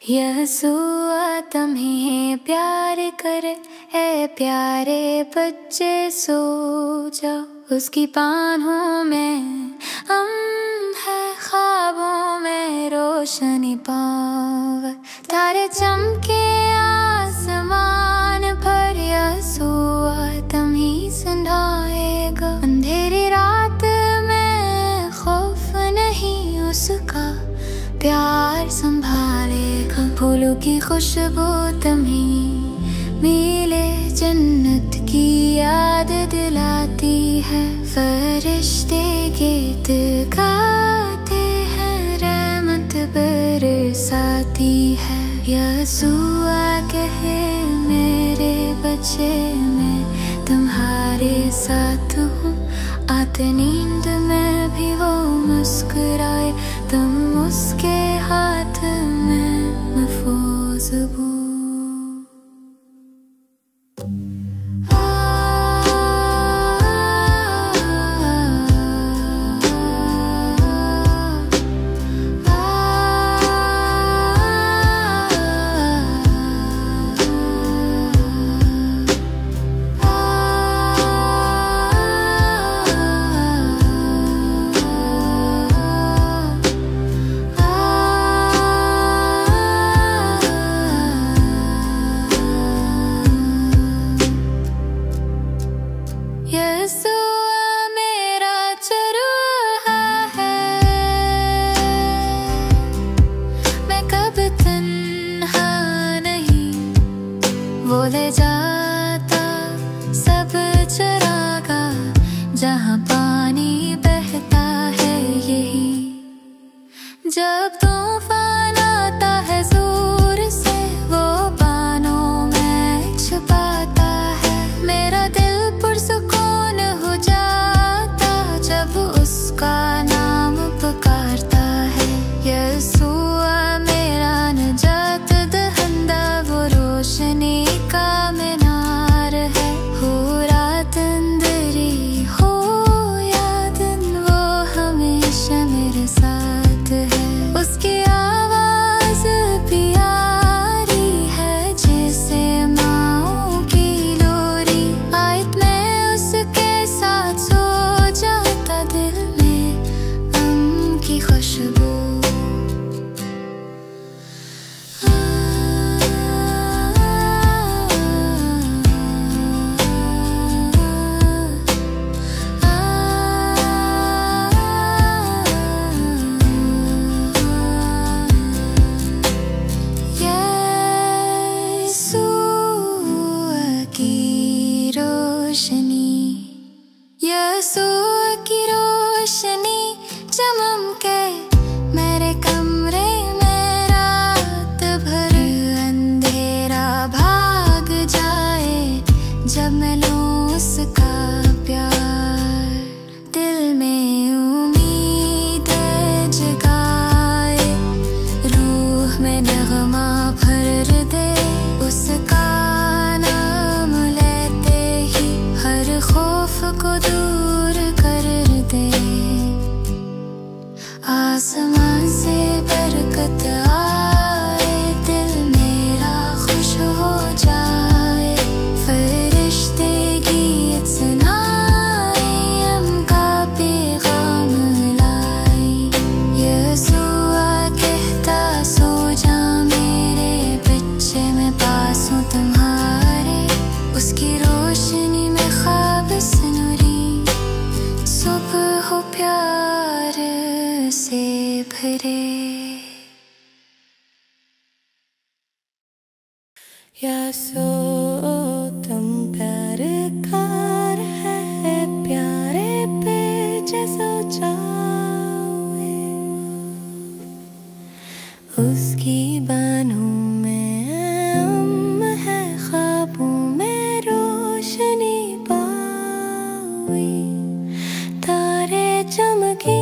यसूआ तुम्हें प्यार करे, ए प्यारे बच्चे सो जाओ। उसकी बाहों में है, ख्वाबों में रोशनी पाओ। तारे चमके आसमान पर, यसूआ तुम्हें सुनाएगा। अंधेरी रात में खौफ नहीं, उसका प्यार संभालेगा। फूलों की खुशबू तुम्हें मिले, जन्नत की याद दिलाती है। फरिश्ते गीत गाते हैं, रहमत बरसाती है। यसूआ कहे मेरे बच्चे, मैं तुम्हारे साथ हूँ। आते नींद में भी वो मुस्कुराए, तुम उसके हाथ में महफूज हो। यसूआ मेरा चरूहा है, मैं कब तन्हा नहीं। वो ले जाता सब चरागा, जहाँ पानी बहता है यही। जब तूफान आता है जोर से, वो बानों में छुपाता है। मेरा दिल पुरसुकून हो जाता, जब उसका नाम पुकारता है। यसूआ मेरा नजात दहंदा, वो रोशनी का मीनार है। हो रात अंधेरी हो या दिन, वो हमेशा मेरे साथ है। उसकी आवाज प्यारी है, जैसे माओ की लोरी। आयत में उसके साथ सो जाता, दिल में उनकी खुशबू। यसूआ की रोशनी चमके मेरे कमरे में, रात भर अंधेरा भाग जाए, जब मैं लूँ उसका प्यार। दिल में उम्मीद जगाए, रूह में नगमा भर दे। उसका नाम लेते ही हर खौफ को दूर कर दे। आसमान से बरकत आए, दिल मेरा खुश हो जाए। फरिश्ते गीत सुनाए, उनका पैगाम लाए। यसूआ कहता सो जा मेरे बच्चे, मैं पास हूँ तुम्हारे। उसकी रोशनी में ख्वाब सनूरी, सुबह हो प्यार से भरे। यसूआ तुम प्यार कार है, प्यारे पे जैसा चाहे। उसकी बाहों में है, ख्वाबों में रोशनी पाई। तारे चमके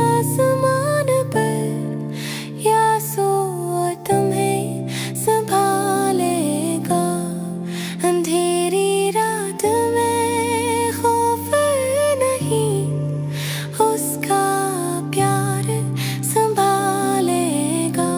आसमान पर, यसूआ तुम्हें संभालेगा। अंधेरी रात में खौफ नहीं, उसका प्यार संभालेगा।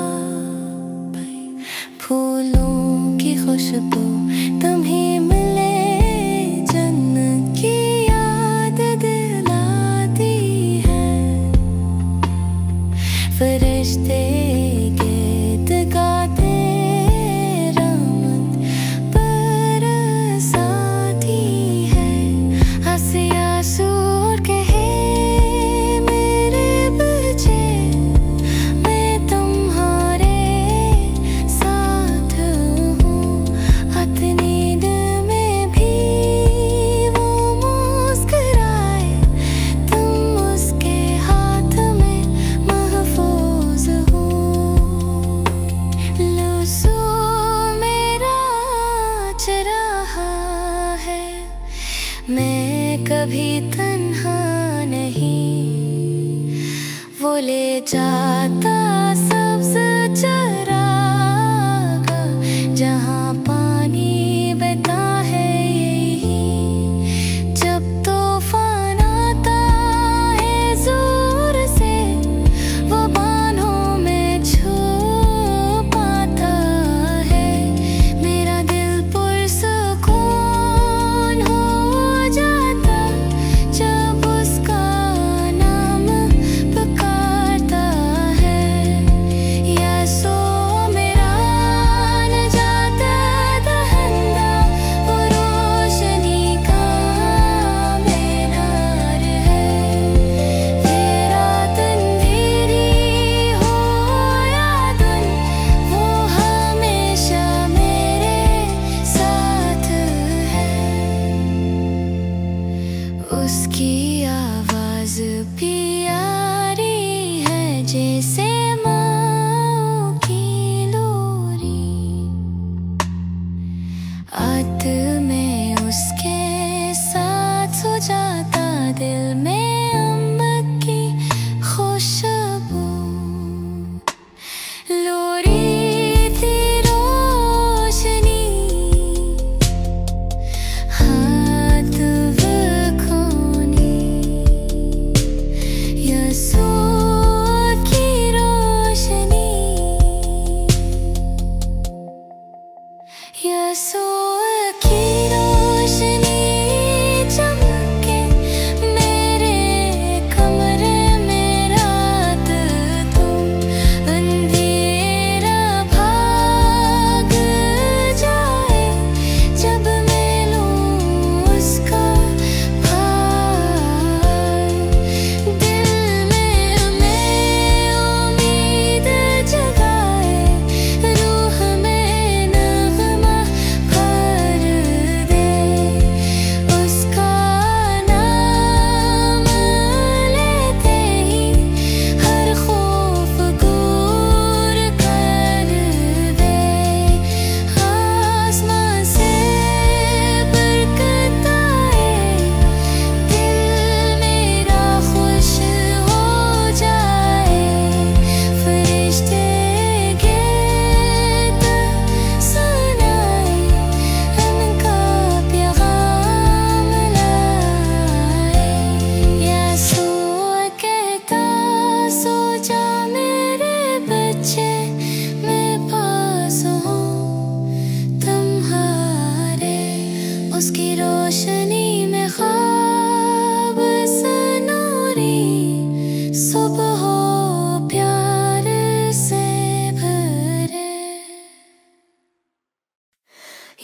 लोरी थी रोशनी हाथ वखोनी यसुआ की रोशनी यसुआ की रोशनी चमके मेरे कमरे में रात तुम अंधेरा भाग जाए जब मैं लूं उसका भार दिल में हमें उम्मीद जगाए रूह में नगमा भर दे उसका नाम लेते ही हर खौफ दूर कर दे आसमां से बरकत आए दिल मेरा खुश हो जाए फरिश्ते गीत सुनाए उनका पैगाम लाए यसुआ कहता सो जा मेरे बच्चे मैं पास हूँ तुम्हारे उसकी रोशनी में ख्वाब सनूरी सुबह हो प्यार से भरे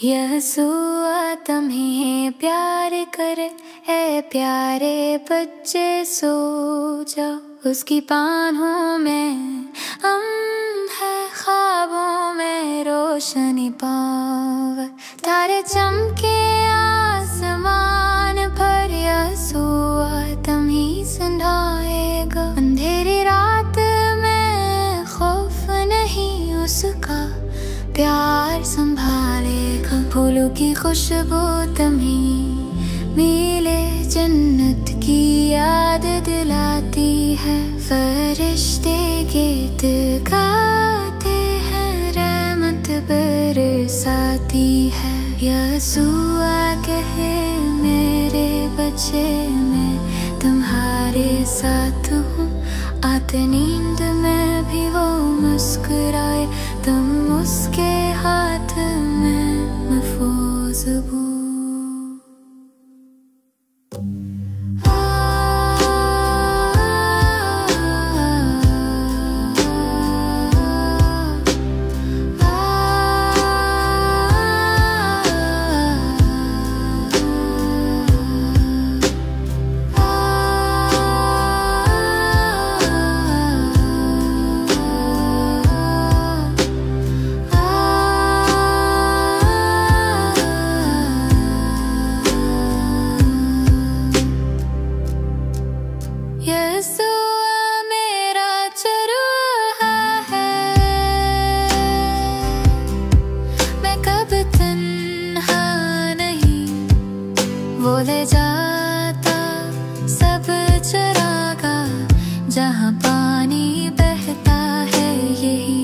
यसुआ तुम्हें प्यार करे ए प्यारे बच्चे सो जाओ उसकी बाहों में है ख्वाबों में रोशनी पाओ तारे चमके आसमान पर यसुआ तुम्हें सुनाएगा अंधेरी रात में खौफ नहीं उसका प्यार संभालेगा फूलों की खुशबू तुम्हें मिले जन्नत की याद दिलाती है फरिश्ते गीत गाते हैं रहमत बरसाती है यसुआ कहे मेरे बच्चे मैं तुम्हारे साथ हूँ आते नींद में भी वो मुस्कुराए तुम उसके हाथ में महफूज हो यसुआ मेरा चरूहा है मैं कब तन्हा नहीं वो ले जाता सब चरागा जहाँ पानी बहता है यही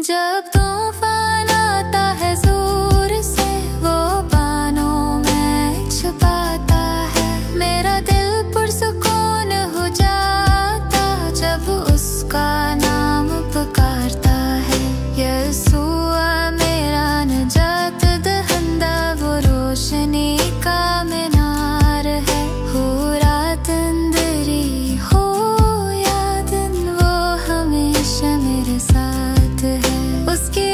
जब तूफान आता है जोर से वो बानों में छुपाता है मेरा दिल पुरसुकून हो जाता जब उसका नाम पुकारता है यसुआ मेरा नजात दहंदा वो रोशनी का मीनार है हो रात अंधेरी हो या दिन वो हमेशा मेरे साथ है उसकी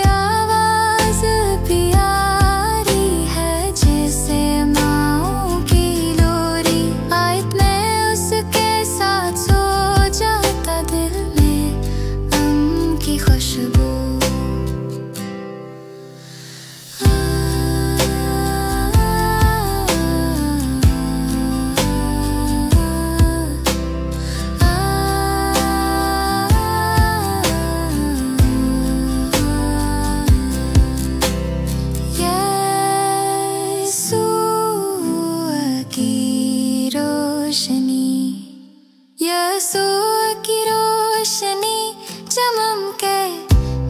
के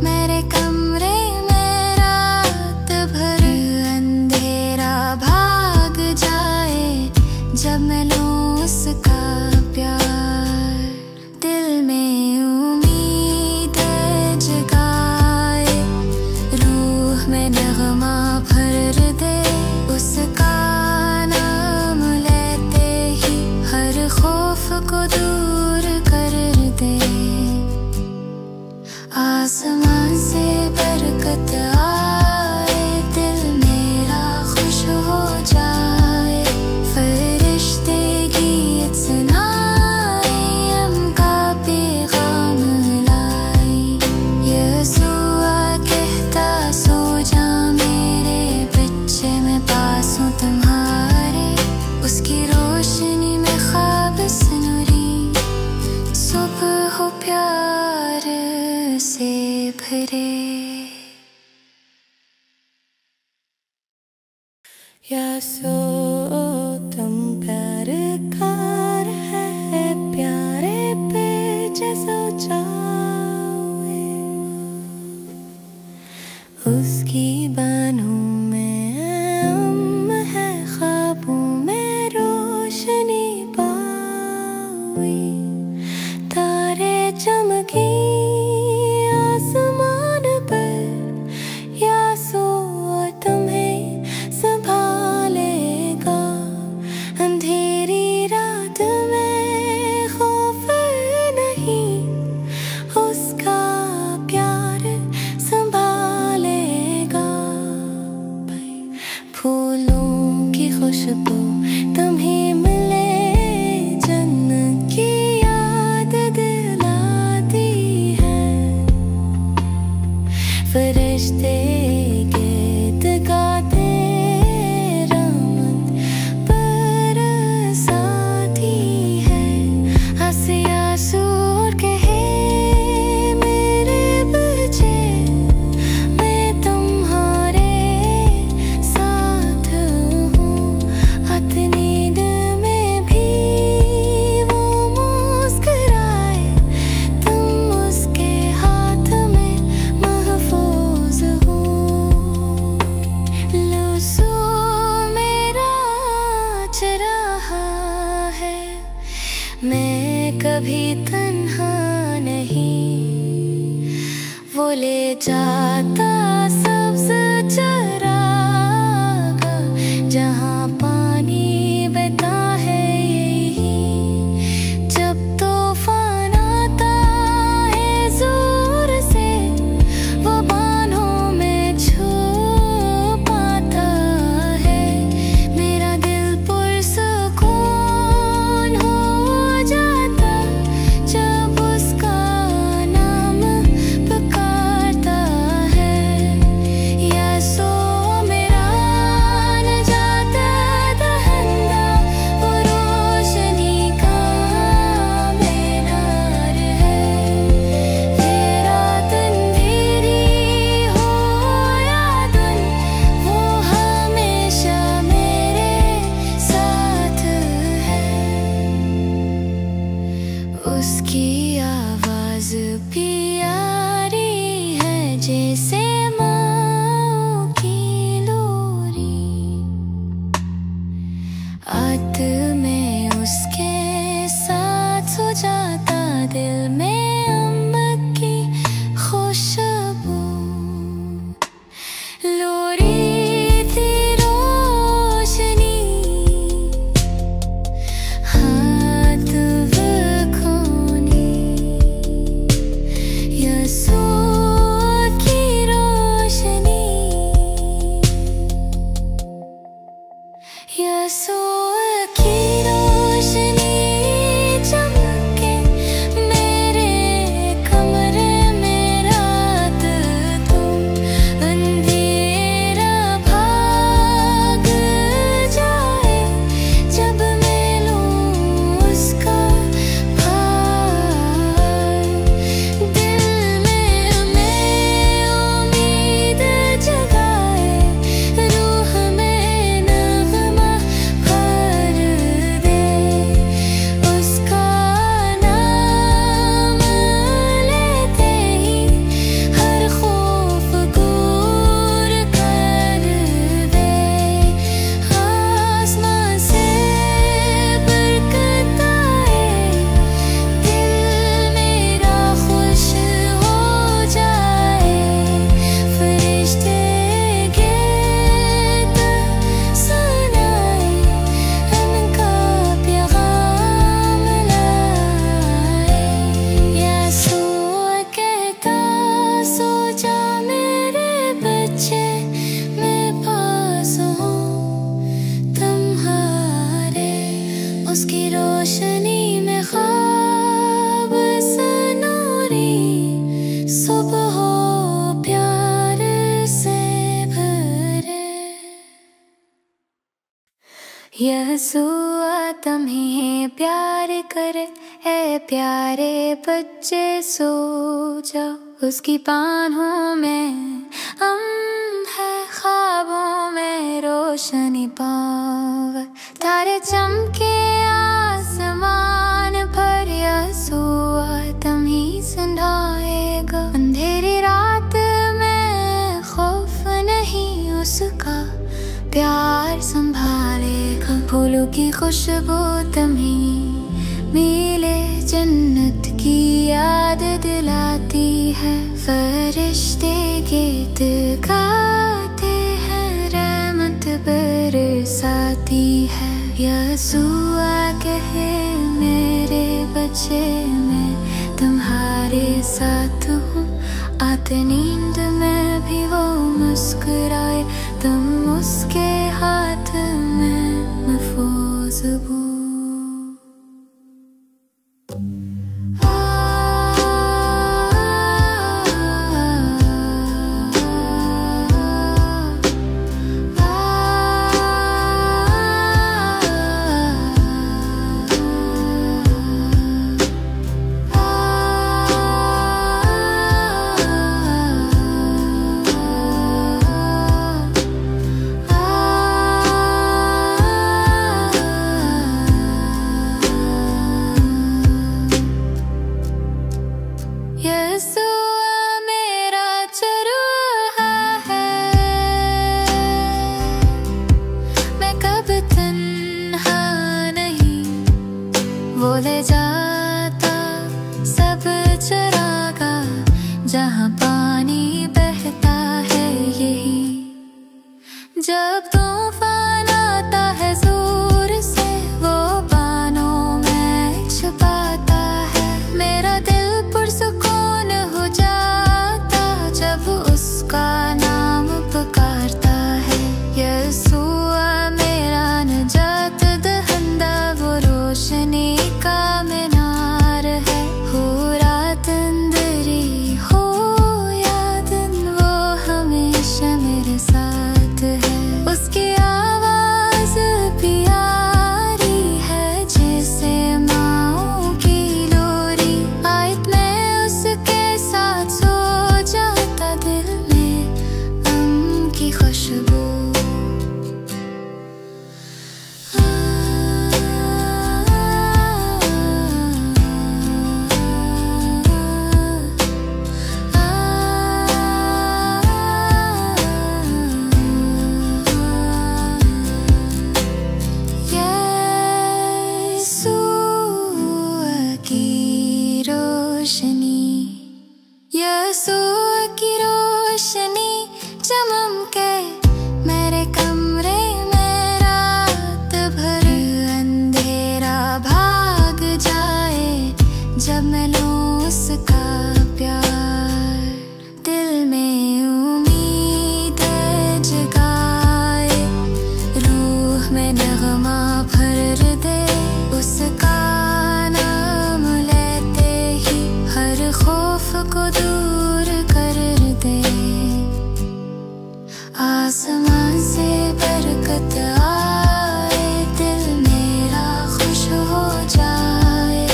मेरे कमरे में रात भर अंधेरा भाग जाए जब मैं लूं उसका प्यार। दिल में उम्मीद जगाए, रूह में नगमा भर दे, उसका नाम लेते ही हर खौफ को दूर कर दे। आसमान से बरकत आए, दिल मेरा खुश हो जाए, फरिश्ते गीत सुनाए, अम्का पैगाम लाए। यसूआ कहता सो जा मेरे बच्चे, मैं पास हूँ तुम्हारे, उसकी रोशनी में ख्वाब सनूरी, सुबह हो प्यार से भरे। यासो तुम प्यार कार है, प्यारे पे जैसो चाहे, उसकी बाहों में अम है, ख्वाबों में रोशनी पाई, तारे चमकी आसमान पर, यासो तुम्हें संभालेगा, अंधेरी रात में खौफ नहीं, उसका प्यार संभालेगा। फूलों की खुशबू तुम्हें मिले, जन्नत की याद दिलाती है, फरिश्ते गीत गाते रहमत बरसाती है। आसिया सूर कहे मेरे बच्चे, मैं तुम्हारे साथ हूँ, आती नींद में भी वो मुस्कुराए, तुम उसके हाथ में महफूज हो। लुसू मेरा रहा है, मैं कभी तन्हा नहीं, वो ले जाता सब्ज चरागा, जहाँ पानी बहता है यही, जब तूफान आता है जोर से, वो बाहों में छुपाता है, मेरा दिल पुरसुकून हो जाता जब उसका नाम पुकारता है। यसुआ तुम्हें प्यार करे, ए प्यारे बच्चे सो जाओ। उसकी बाहों में है, ख्वाबों में रोशनी पाओ। तारे चमके आसमान पर, यसुआ तुम्हें सुनाएगा। अंधेरी रात में खौफ नहीं, उसका प्यार संभालेगा। फूलों की खुशबू तुम्हें मिले, जन्नत की याद दिलाती है। फरिश्ते गीत गाते हैं, रहमत बरसाती है। यसुआ कहे मेरे बच्चे, मैं तुम्हारे साथ हूँ। आते नींद में भी वो मुस्कुराए, तुम उसके हाथ में महफूज हो। वो ले जाता सब चरागा, जहाँ पानी बहता है यही। जब तूफान आता है जोर से, वो बानों में छुपाता है। मेरा दिल पुरसुकून हो जाता, जब उसका नाम पुकारता है। यसुआ मेरा नजात दहंदा, वो रोशनी का मीनार है। हो रात अंधेरी हो या दिन, वो हमेशा मेरे साथ है। उसकी आवाज प्यारी है, जैसे माओ की लोरी। आयत में उसके साथ सो जाता, दिल में उनकी खुशबू। यसुआ की रोशनी चमके मेरे कमरे में, रात भर अंधेरा भाग जाए जब मैं लूं उसका प्यार। दिल में उम्मीद जगाए, रूह में नगमा भर दे। उसका नाम लेते ही हर खौफ को दूर कर दे। आसमान से बरकत आए, दिल मेरा खुश हो जाए।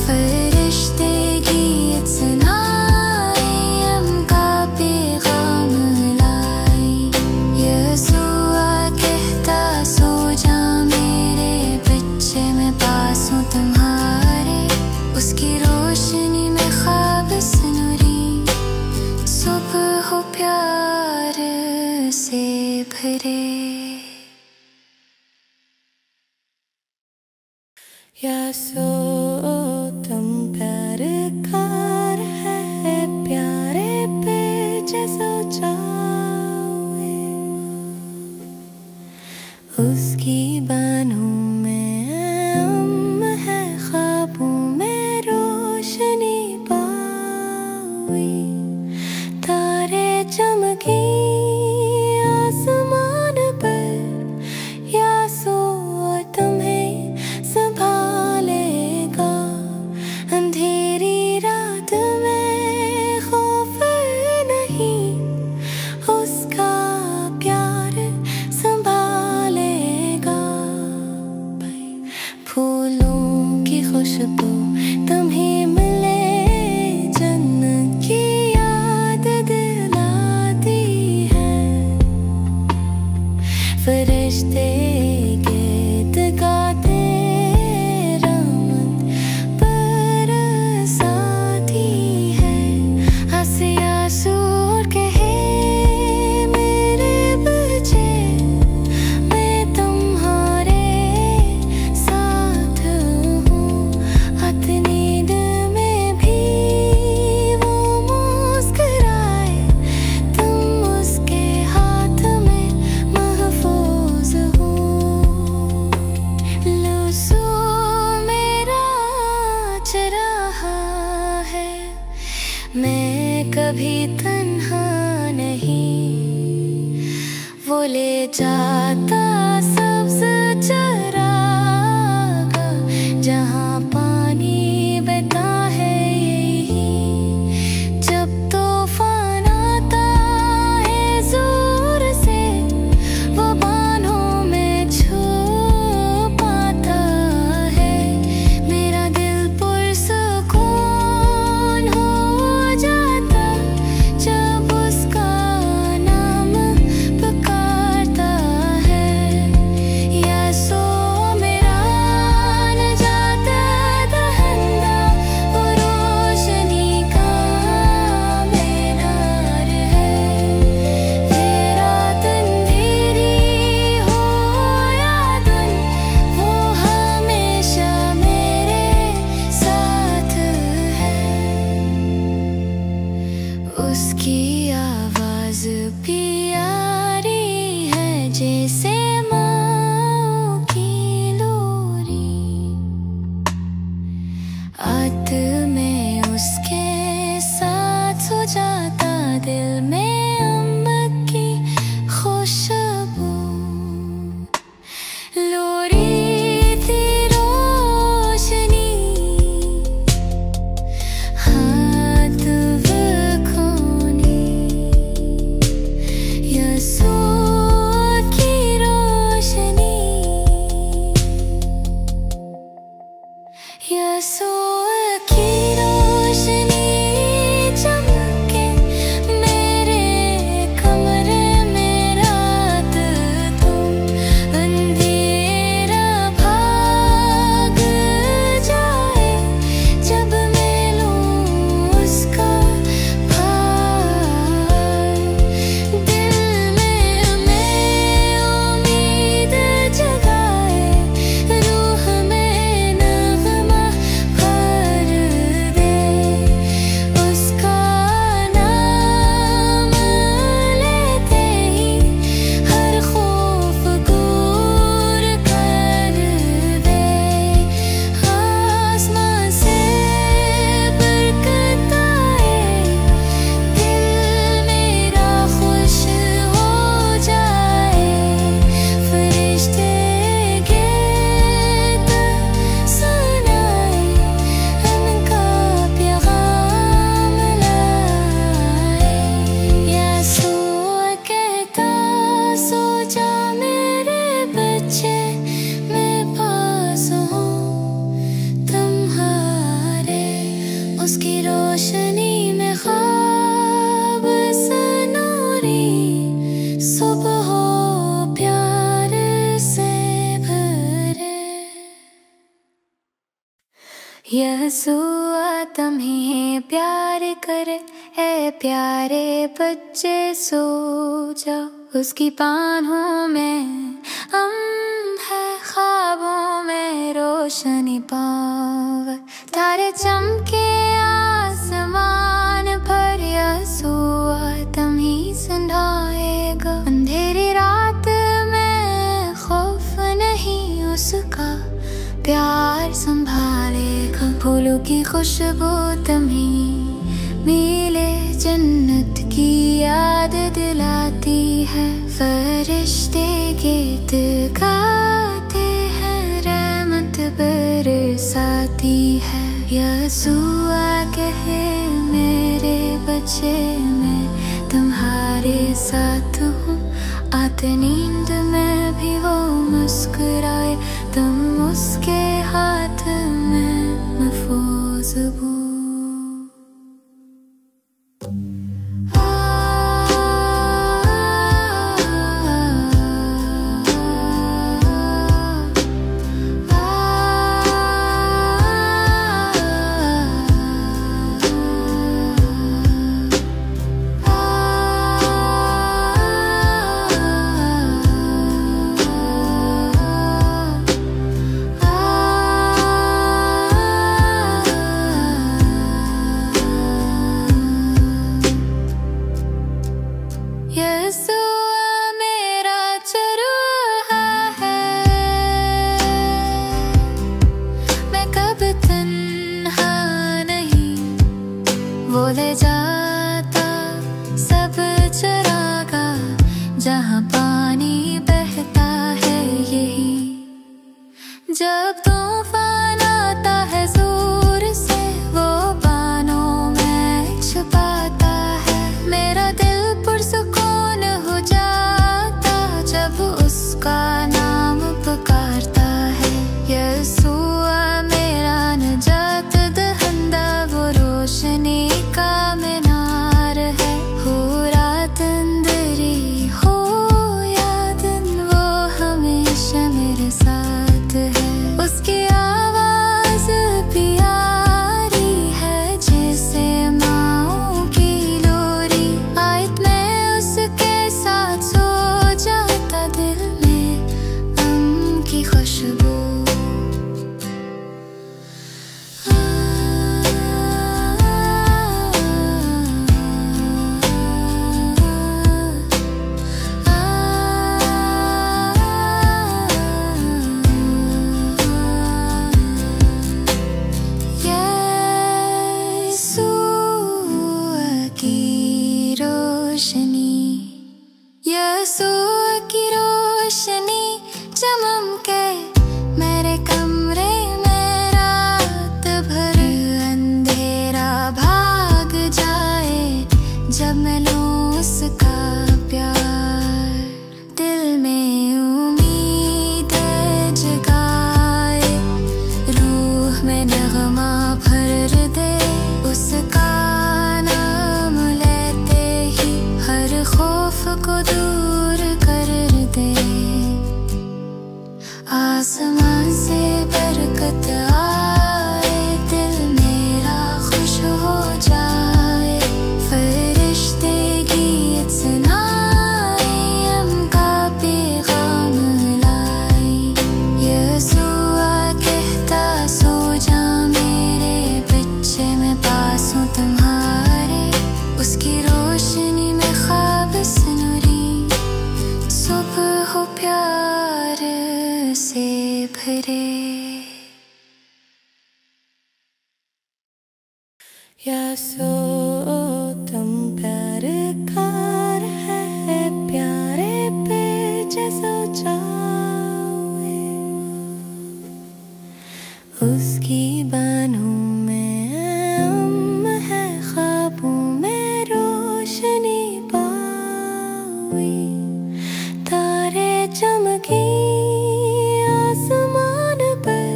फरिश्ते गीत सुनाए, उनका पैगाम लाए। यसुआ कहता सो जा मेरे बच्चे, मैं पास हूँ तुम्हारे। उसकी रोशनी में ख्वाब सनूरी, सुबह हो प्यार से भरे। यसुआ तुम प्यार कार है, प्यारे पे जैसा चाहे। उसकी बाहों में है, ख्वाबों में रोशनी पाई। तारे चमकी आसमान पर, तन्हा नहीं, वो ले जाता सब्ज चरागा जहाँ पानी बहता है यही। जब तूफान आता है जोर से, वो बाहों में छुपाता है। मेरा दिल पुरसुकून हो जाता जब उसका नाम पुकारता है। यसो मेरा नजात दहंदा, वो रोशनी का मीनार है। ये रात अंधेरी हो या दिन, वो हमेशा मेरे साथ है। उसकी आवाज प्यारी है जैसे माँ की लोरी। आत में उसके साथ सो जाता दिल में अम्बर की खुशबू। लोरी थी रोशनी, हाथ वो खूनी। यसूर की रोशनी, यसूर की रोशनी चमके मेरे कमरे में रात। तुम अंधेरा भाग जाए जब मैं लूं उसका भार। दिल में उम्मीद जगाए, रूह में नगमा भर दे। उसका नाम लेते ही हर खौफ दूर कर दे। आसमां से बरकत आए, दिल मेरा खुश हो जाए। फरिश्ते गीत सुनाए, उनका पैगाम लाए। यसूर कहता सो जा मेरे बच्चे, मैं पास हूँ तुम्हारे। उसकी रोशनी में ख्वाब सनूरी, सुबह हो प्यार से भरे। यसुआ तुम्हें प्यार करे, ए प्यारे बच्चे सो जाओ। उसकी बाहों में है, ख्वाबों में रोशनी पाओ। तारे चमके आसमान पर, यसुआ तुम्हें सुनाएगा। अंधेरी रात में खौफ नहीं, उसका प्यार संभालेगा। फूलों की खुशबू तुम्हें मिले जन्नत की याद दिलाती है। फरिश्ते गीत गाते हैं, रहमत बरसाती है। यसुआ कहे मेरे बच्चे, मैं तुम्हारे साथ हूँ। आते नींद में भी वो मुस्कुराए, तुम उसके हाथ में महफूज हो। सब चरागा जहाँ पानी बहता है यही। जब तूफान आता है जोर से वो बानों में छुपाता है। मेरा दिल पुरसुकून हो जाता जब उसका नाम पुकारता है। यसूआ मेरा नजात दहंदा वो रोशनी का मीनार है। हो रात अंधेरी हो या दिन वो हमेशा मेरे साथ है। उसकी आवाज प्यारी है जैसे माओ की लोरी। आयत में उसके साथ सो जाता दिल में उनकी खुशबू। यसूआ की रोशनी चमके मेरे कमरे में रात भर। अंधेरा भाग जाए जब मैं लूं उसका प्यार। दिल में उम्मीद जगाए रूह में नगमा भर दे। उसका नाम लेते ही हर खौफ को दूर कर दे। आसमान से बरकत आए दिल मेरा खुश हो जाए। फरिश्ते गीत सुनाए उनका पैगाम लाए। यसूआ कहता सो जा मेरे बच्चे मैं पास हूँ तुम्हारे। उसकी रोशनी में ख्वाब सनूरी सुबह हो प्यार से भरे। यसूआ तुम प्यार कार है प्यारे पे जैसो जाए। उसकी बाहों में है ख्वाबों में रोशनी पाई। तारे चमकी आसमान पर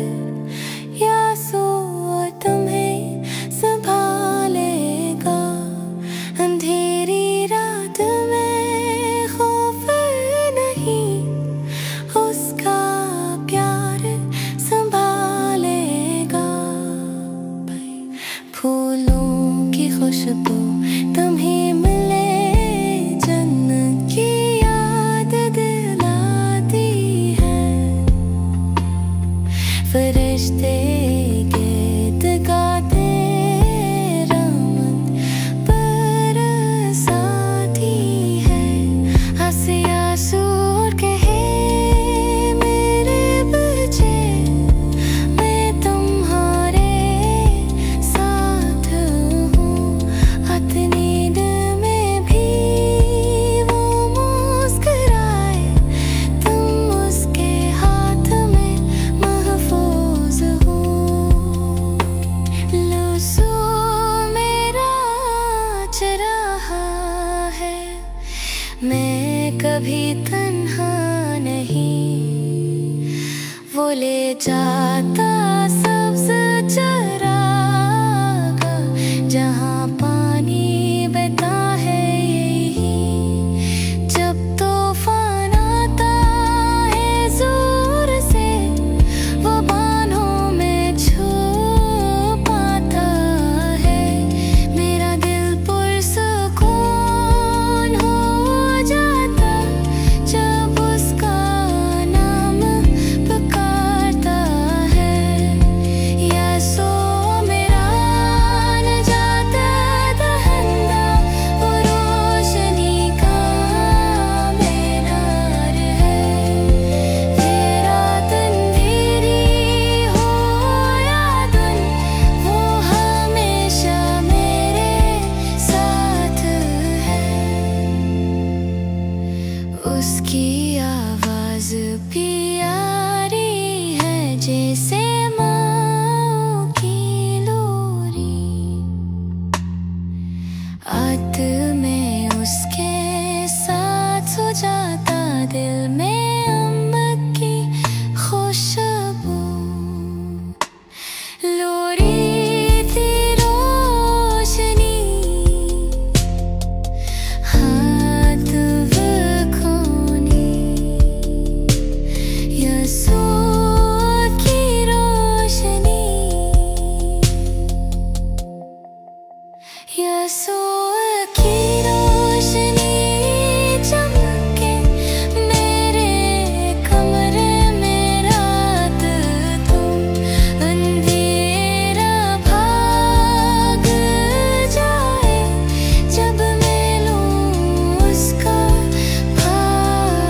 यसूआ तुम्हें संभालेगा। अंधेरी रात में खौफ नहीं उसका प्यार संभालेगा। फूलों की खुशबू तुम्हें मिले जन्नत की याद दिलाती है। फरिश्ते गीत गाते रहमत बरसाती है। हंसिया सूर कहे मेरे बच्चे मैं तुम्हारे साथ हूँ। नींद में भी वो मुस्कुराए तुम उसके हाथ में महफूज हो। लूसू मेरा चरहा है मैं कभी तन्हा नहीं। वो ले जाता सब्ज चरागा जहाँ पानी बहता है यही। जब तूफान आता है जोर से वो बाहों में छुपाता है। मेरा दिल पुरसुकून हो जाता जब उसका नाम पुकारता है। उसकी आवाज प्यारी है जैसे माँ की लोरी। आत में उसके साथ सो जाता दिल में अम्बर की खुशबू। लोरी थी रोशनी हाथ वखोनी, यीशुआ की रोशनी, यीशुआ की रोशनी चमके मेरे कमरे में रात तुम। अंधेरा भाग जाए जब मैं लूं उसका भार।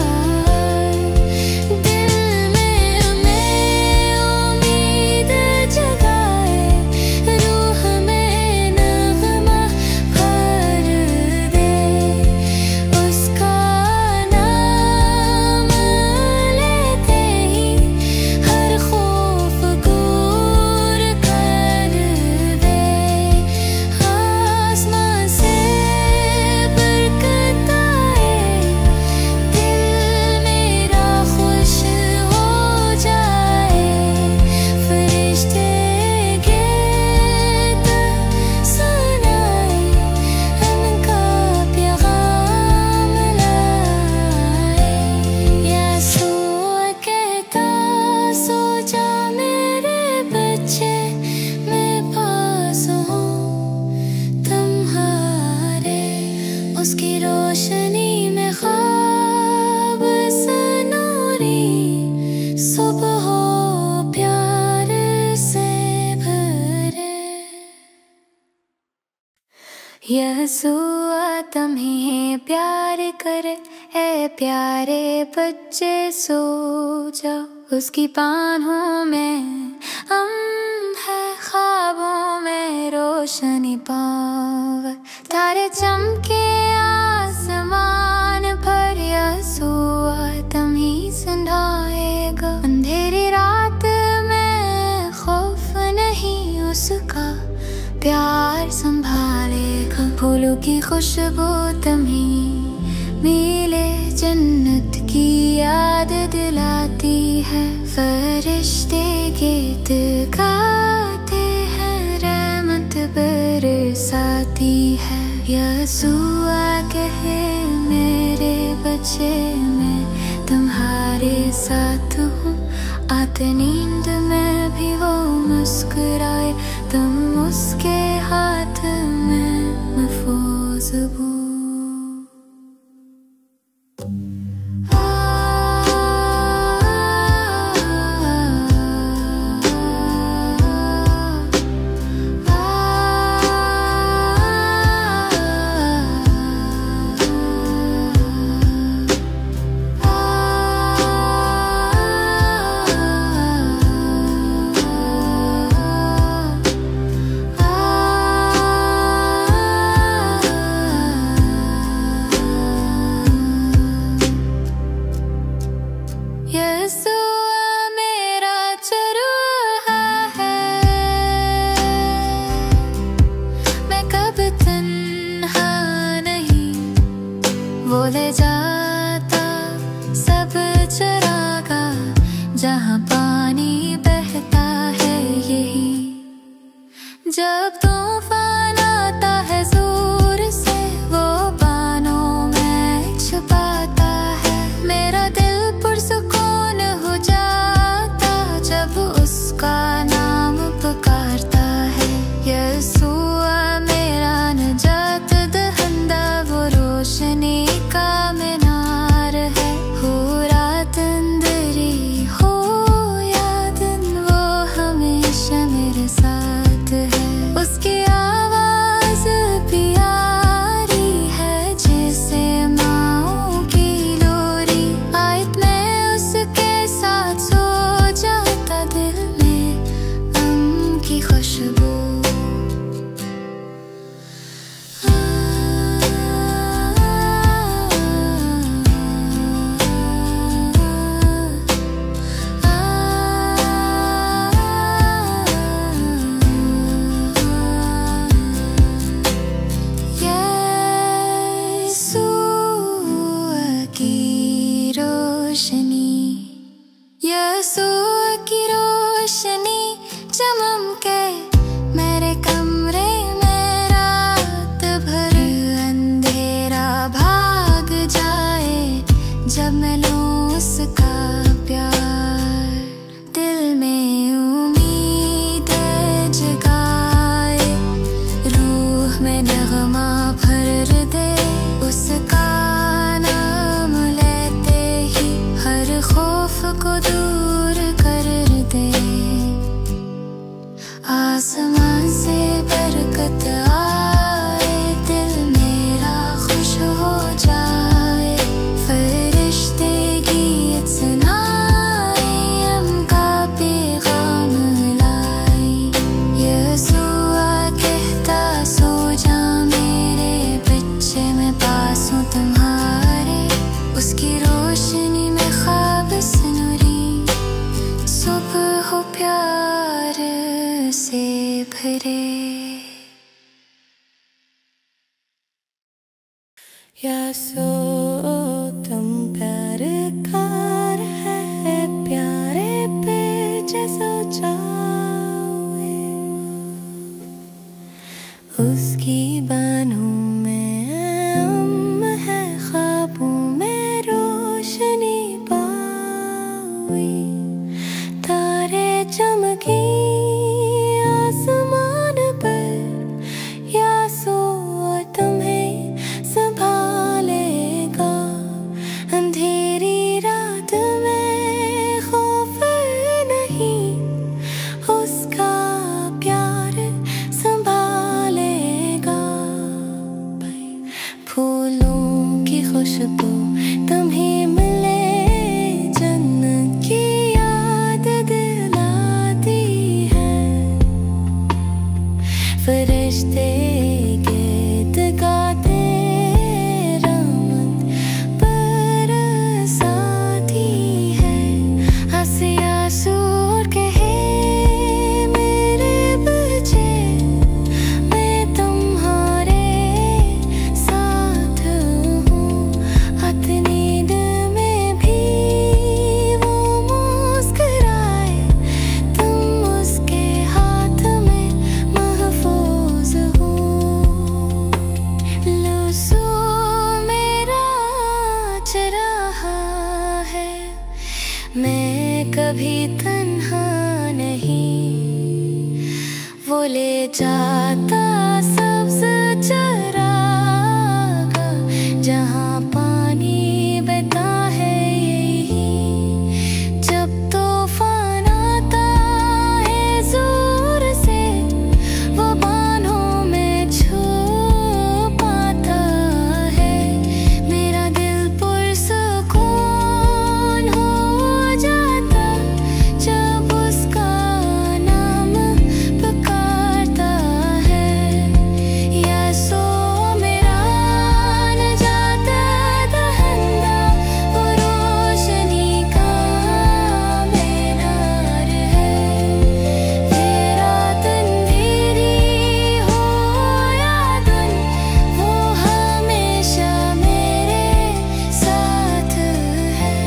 दिल में उम्मीद जगाए, रूह में नगमा भर दे। उसका नाम लेते ही हर खौफ दूर कर दे। आसमां से बरकत आए, दिल मेरा खुश हो जाए। फरिश्ते गीत सुनाए, उनका पैगाम लाए। यीशुआ कहता सो जा मेरे बच्चे, मैं पास हूँ तुम्हारे। उसकी रोशनी में ख्वाब सनूरी, सुबह हो प्यार से भरे। यीशुआ तुम्हें प्यार करे, ए प्यारे बच्चे सो जाओ। उसकी बाहों में है, ख्वाबों में रोशनी पाओ। तारे चमके आसमान पर, यीशुआ तुम्हें सुनाएगा। अंधेरी रात में खौफ नहीं, उसका प्यार संभालेगा। फूलों की खुशबू तुम्हें मिले, जन्नत की याद दिलाती है। फरिश्ते गीत गाते हैं, रहमत बरसाती है। यीशुआ कहे मेरे बच्चे, मैं तुम्हारे साथ हूँ। आते नींद में भी वो मुस्कुराए, तुम उसके हाथ में महफूज हो। यीशुआ मेरा चरूहा है, मैं कब तन्हा नहीं। वो ले जाता सब चरागा, जहाँ पानी बहता है यही। जब तूफान आता है जोर से, वो बानों में छुपाता है। मेरा दिल पुरसुकून हो जाता जब उसका नाम पुकारता है। यीशुआ मेरा नजात दहंदा, वो रोशनी का मीनार है। हो रात अंधेरी हो उभरे। यासो तुम प्यार कार है, प्यारे पे जैसो चाहे उसकी बाहों में हम है, ख्वाबों में रोशनी पाई, तारे चमकी आसमान पर। यासो तुम्हें संभालेगा अंधेरी रात में, खौफ नहीं उसका प्यार संभालेगा। फूलों की खुशबू तुम्हें मिले, जन्नत की याद दिलाती है। फरिश्ते गीत गाते रहमत बरसाती है। हंसी आंसू कहे मेरे बच्चे, मैं तुम्हारे साथ हूँ। अपनी नींद में भी वो मुस्कुराए, तुम उसके हाथ में महफूज हो। लफ्ज़ों मेरा रहा है, मैं कभी तन्हा नहीं। वो ले जाता सब्ज़ चरागा, जहाँ पानी बहता है यही। जब तूफान आता है जोर से, वो बाहों में छुपाता है। मेरा दिल पुरसुकून हो जाता जब उसका नाम पुकारता है। यासो मेरा नजात दहंदा, वो रोशनी का मीनार है। ये रात अंधेरी हो या दिन, वो हमेशा मेरे साथ है।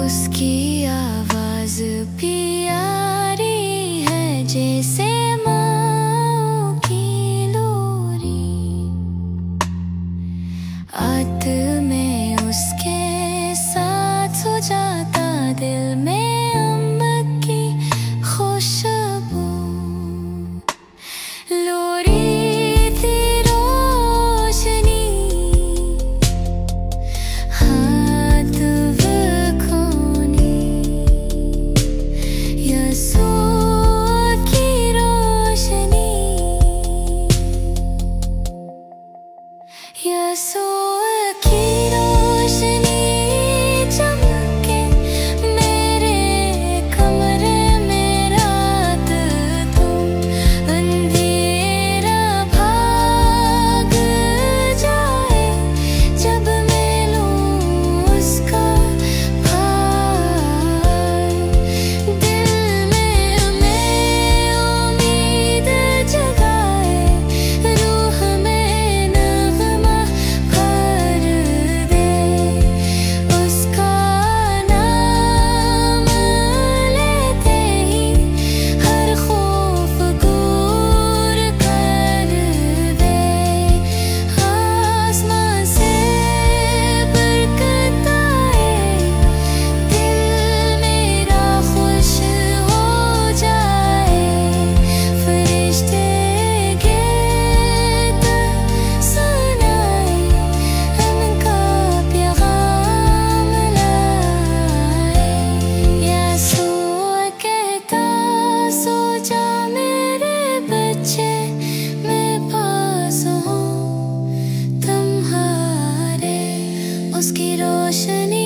उसकी आवाज़ प्यारी है, जैसे माँ की लोरी। आत में उसके साथ सो जाता, दिल में अम्बर की खुशबू। लोरी थी रोशनी, हाथ वखोनी। यासो की रोशनी, यासो की रोशनी चमके मेरे कमरे में रात। तुम अंधेरा भाग जाए, जब मैं लूं उसका भार। दिल में उम्मीद जगाए, रूह में नगमा भर दे। उसका नाम लेते ही हर खौफ दूर कर दे। आसमान से बरकत आए, दिल मेरा खुश हो जाए। फरिश्ते गीत सुनाए, उनका पैगाम लाए। यासो कहता सो जा मेरे बच्चे, मैं पास हूँ तुम्हारे। उसकी रोशनी